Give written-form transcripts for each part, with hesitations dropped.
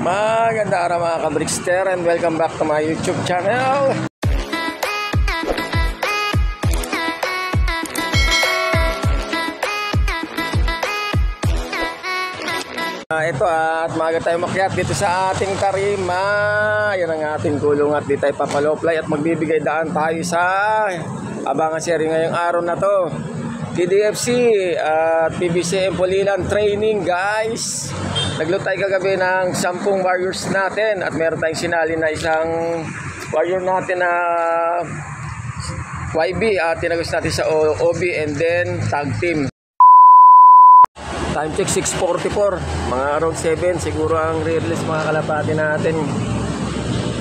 Maganda araw mga kabrikster and welcome back to my YouTube channel. Ito at maaga tayo makyat dito sa ating tarima. Yan ang ating kulong at di tayo papaloplay at magbibigay daan tayo sa abangan sharing ngayong araw na to. TDFC at PBCM Pulilan training guys. Nagload tayo kagabi ng 10 warriors natin at meron tayong sinali na isang warrior natin na YB at tinagos natin sa OB and then tag team. Time check 6:44, mga around 7 siguro ang release mga kalapati natin.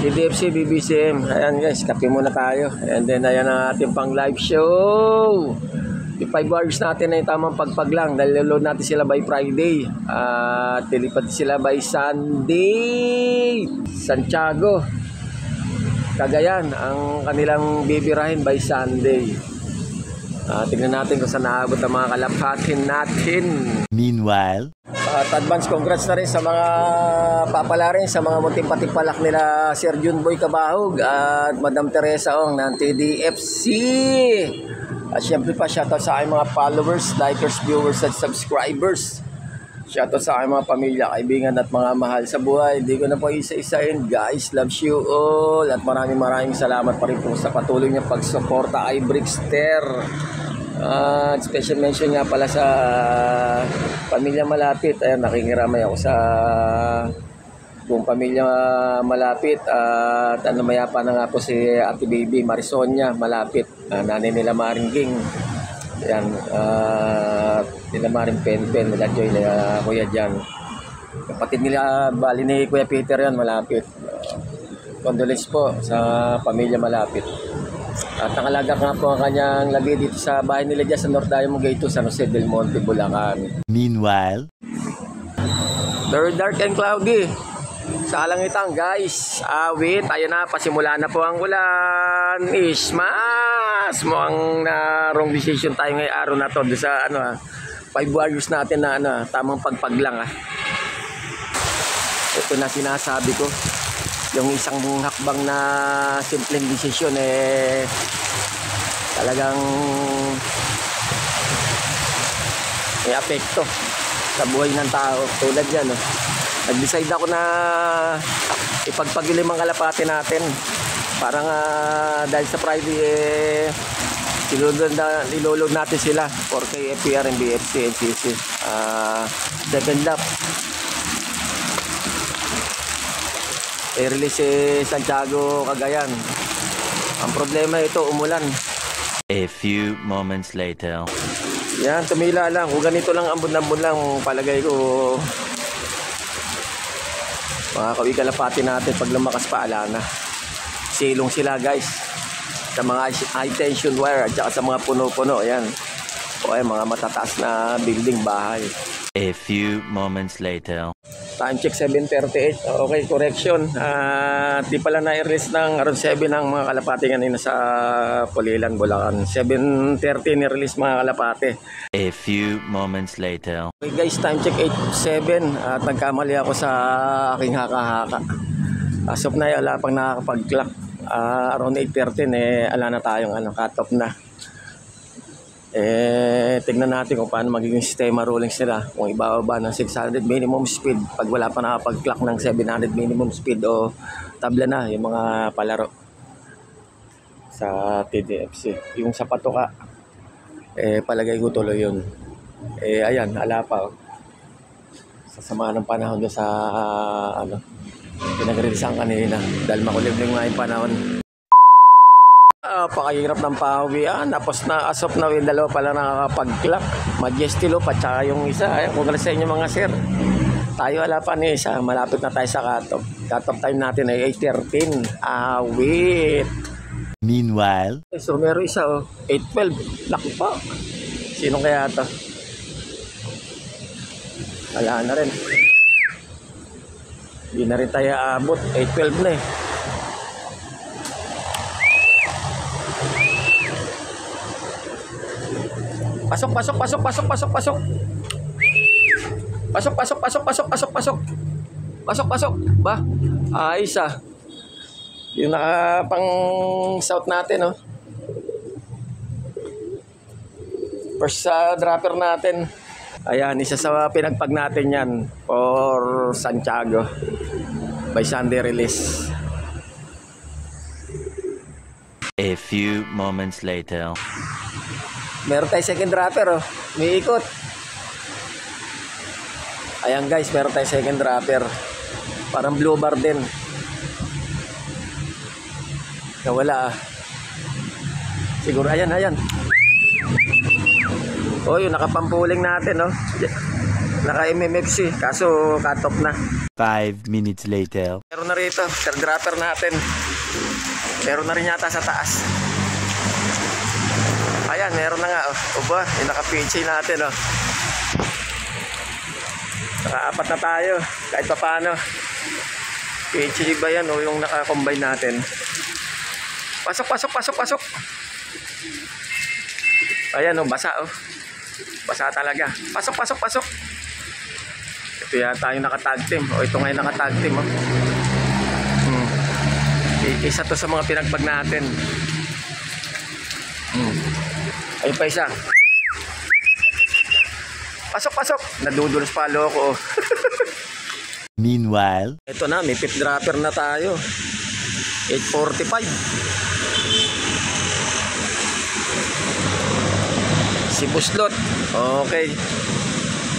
TDFC, BBCM. Ayan guys, kape muna tayo. And then ayan ang ating pang live show. Yung 5 warriors natin ay tamang pagpag lang dahil load natin sila by Friday at dilipat sila by Sunday. Santiago, Cagayan ang kanilang bibirahin by Sunday. Tingnan natin kung saan naabot ang mga kalapatin natin. Meanwhile, at advance congrats na rin sa mga papala rin sa mga munting patipalak nila Sir Junboy Cabahog at Madam Teresa Ong ng TDFC. At syempre pa shoutout sa aking mga followers, likers, viewers at subscribers. Shoutout sa aking mga pamilya, kaibigan at mga mahal sa buhay. Hindi ko na po isa-isain guys. Loves you all. At maraming salamat pa rin po sa patuloy niyang pagsuporta kay Brickster. Special mention nga pala sa pamilya malapit. Ayan, nakikiramay ako sa buong pamilya malapit. At mayapa na nga po si Ate Baby Marisonia malapit. Nanay nila Maringging. Ayan, nila Maring Pen, nila Joy, nila Kuya Jan. Kapatid nila, bali ni Kuya Peter yan, malapit. Condolence po sa pamilya malapit. At nakalaga nga po ang kanyang lagi dito sa bahay nila dyan sa North Diamond Gate, San Jose del Monte, Bulacan. meanwhile, Very dark and cloudy sa Alangitan guys. Wait, ayun na, pasimula na po ang ulan. Ismas mo ang wrong decision tayo ngayong araw na to sa 5 warriors natin na tamang pagpag lang. Ito na sinasabi ko, yung isang hakbang na simpleng decision talagang may apekto sa buhay ng tao. Tulad yan nag-decide ako na ipagpagilim ang kalapati natin. Parang dahil sa Friday iloload natin sila 4K, FPR, BFC, NCC. Second lap release Santiago, Cagayan. Ang problema ito, umulan. a few moments later. Yan, tumila lang. Kung ganito lang, ambon-ambon lang, palagay ko makakawi kalapati natin pag lumakas pa, ala na. Silong sila guys sa mga high tension wire at saka sa mga puno-puno. Ayan, mga matataas na building, bahay. A few moments later. Time check 7:38. Okay, correction. Di pala na-release ng around 7 ng mga kalapati kanina sa Pulilan, Bulacan. 7:30 ni-release mga kalapati. A few moments later. Okay guys, time check 8:07 at nagkamali ako sa aking haka-haka. As of na wala pang nakakapag-clock. Around 8:13 ala na tayong cut-off na. Tignan natin kung paano magiging sistema rulings nila. Kung ibababa ng 600 minimum speed pag wala pa nakapag-clock ng 700 minimum speed o tabla na yung mga palaro sa TDFC. Yung sa patoka palagay ko tuloy yun. Ayan, hala pa sa sama ng panahon doon sa pinag-releasean kanina dahil makulimlim nga yung panahon. Pakahirap ng pahawian. Tapos na as of now yung dalawa pala nakakapag-clock. Majestilo pa tsaka yung isa. Congrats sa inyo mga sir. Tayo wala pa ni isa. Malapit na tayo sa cut-off. Cut-off time natin ay 8:13. Wait. Meanwhile, So meron isa 8:12. Laki pa. Sino kaya ito? Wala na rin. Hindi na rin tayo abot. 8:12 na Pasok. Pasok. Pasok, pasok. Ba? Ayos ah. Yung nakapang south natin, oh. First dropper natin. Ayan, isa sa pinagpag natin yan for Santiago by Sunday release. A few moments later. Meron tayo second dropper, oh. May ikot. Ayan guys, meron tayo second dropper. Parang blue bar din. Nawala ah. Siguro, ayan, ayan. Oh, yung nakapampuling natin, oh. Naka-MMFC, kaso cut off na. 5 minutes later. Meron na rito, third dropper natin. Meron na rin yata sa taas. Ayan, meron na nga, oh. Uba, yung naka-PJ natin, oh. Nakaapat na tayo, kahit pa paano. PJ ba yan, oh, yung naka-combine natin. Pasok, pasok, pasok, pasok. Ayan, oh, basa, oh. Basa talaga. Pasok, pasok, pasok. Ito yata yung naka-tag team. O, ito nga yung naka-tag team, oh. Isa to sa mga pinagpag natin. Ayun pa isa. Pasok, pasok. Nadudulas palo ko, oh. Meanwhile, Ito na, may fifth dropper na tayo. 845. Si Buslot. Okay.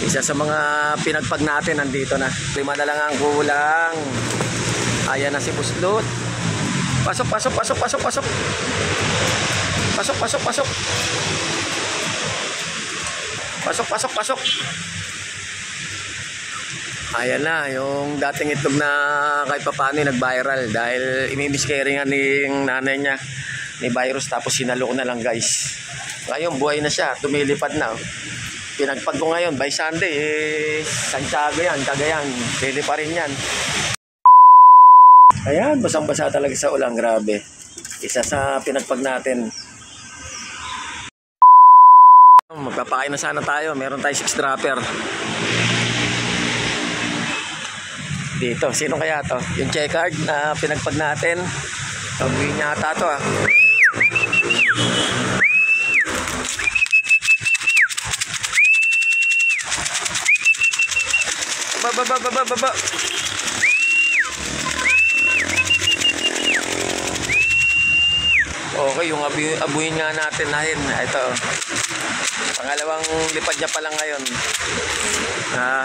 Isa sa mga pinagpag natin nandito na. 5 na lang ang kulang. Ayan na si Buslot. Pasok, pasok, pasok, pasok, pasok. Pasok, pasok, pasok. Pasok, pasok, pasok. Ayan na, yung dating itlog na kahit papaano nag-viral dahil imimiscarry nga ng nanay niya ni virus tapos sinalo ko na lang guys. Ngayon buhay na siya, tumilipad na. Pinagpag ko ngayon by Sunday, Santiago yan, Cagayan, pwede pa rin yan. Ayan, basang-basa talaga sa ulan, grabe. Isa sa pinagpag natin. Magpapakain na sana tayo, meron tayo 6 dropper. Dito, sino kaya to? Yung checkered na pinagpag natin. Sabihin niya ata to ah. Baba. Okay, yung abuhin nga natin nahin. Ito. Pangalawang lipad niya pa lang ngayon.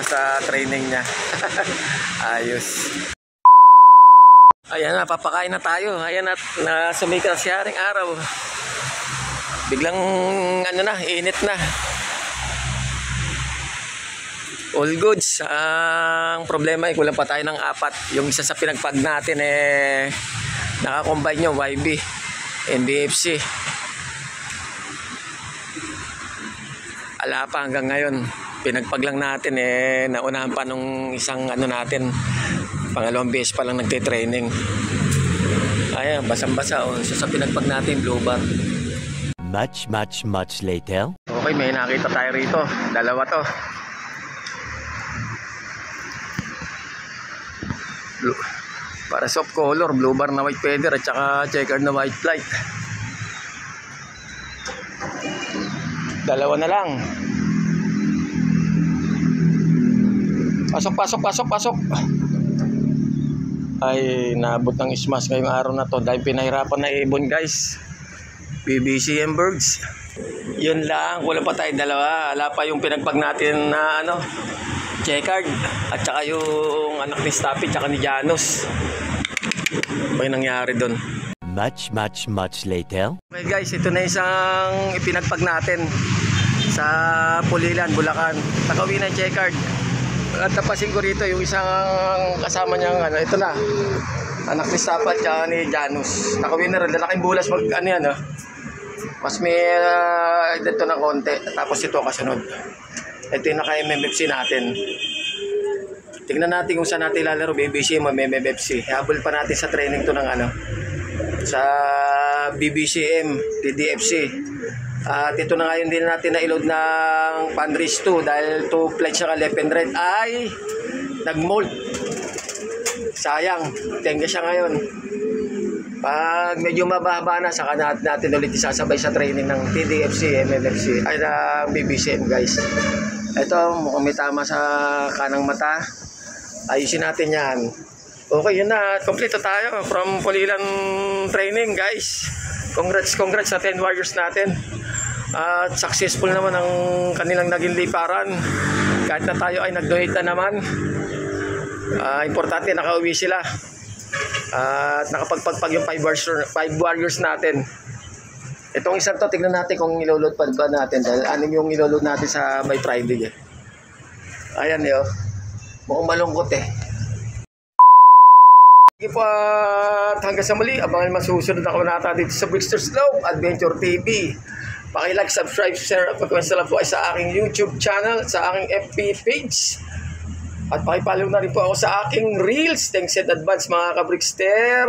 Sa training niya. Ayos. Ayan na, papakain na tayo. Ayan na sumikat siya ring araw. Biglang ano na, init na. All goods. Ang problema ay kulang pa tayo ng 4. Yung isa sa pinagpag natin nakakombine yung YB, NBFC. Ala pa hanggang ngayon. Pinagpag lang natin naunahan pa nung isang ano natin. Pangalawang beses pa lang nagte-training. Ayan, basang-basa. Isa sa pinagpag natin, blue bar. Much later. Okay, may nakita tayo rito. Dalawa to. Blue. Para soft color, blue bar na white feather at saka checkered na white flight. Dalawa na lang. Pasok. Ay, naabot ng smash ngayong araw na to dahil pinahirapan na ibon guys. BBC and birds. Yun lang, kulang pa tayo dalawa. Wala pa yung pinagpag natin na checkered at saka yung anak ni Staffy at saka ni Janus. Ano yung nangyari doon? Much later. Okay guys, ito na isang ipinagpag natin sa Pulilan, Bulacan. Nakauwi na yung checkered. At napasin ko rito yung isang kasama niyang ito na. Anak ni Staffy at saka ni Janus. Nakauwi na rin, lalaking bulas mas may dito na konti. Tapos ito kasunod. Ito yung naka-MMFC natin. Tingnan natin kung saan natin lalaro BBC o MMFC. Habol pa natin sa training to ng sa BBCM, DDFC. At ito na ngayon din natin na-load ng Panris 2 dahil 2 flights saka left and right ay nag-mold. sayang, tenga siya ngayon. Pag medyo mababa na, saka natin ulit isasabay sa training ng TDFC, MLFC, ay ng BBCM guys. Ito, mukhang may tama sa kanang mata. Ayusin natin yan. Okay, yun na. Kompleto tayo from Pulilan training guys. Congrats sa 10 warriors natin. At successful naman ang kanilang naging liparan. Kahit na tayo ay nag-donate na naman. Importante nakauwi sila. At nakapagpagpag yung 5 warriors natin. Itong isang to, tignan natin kung iloload pa ba natin. Dahil anim yung iloload natin sa by Friday. Ayan yun. Mukhang malungkot eh. Sige po at hanggang sa muli. Abangan masusunod na kabanata dito sa Brickster Slope Adventure TV. Paki-like, subscribe, share at mag-comment na po ay sa aking YouTube channel, sa aking FB page. At pakipalaw na rin po ako sa aking Reels. Thanks in advance mga ka-Brickster.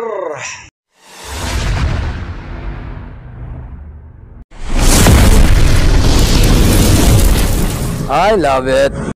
I love it.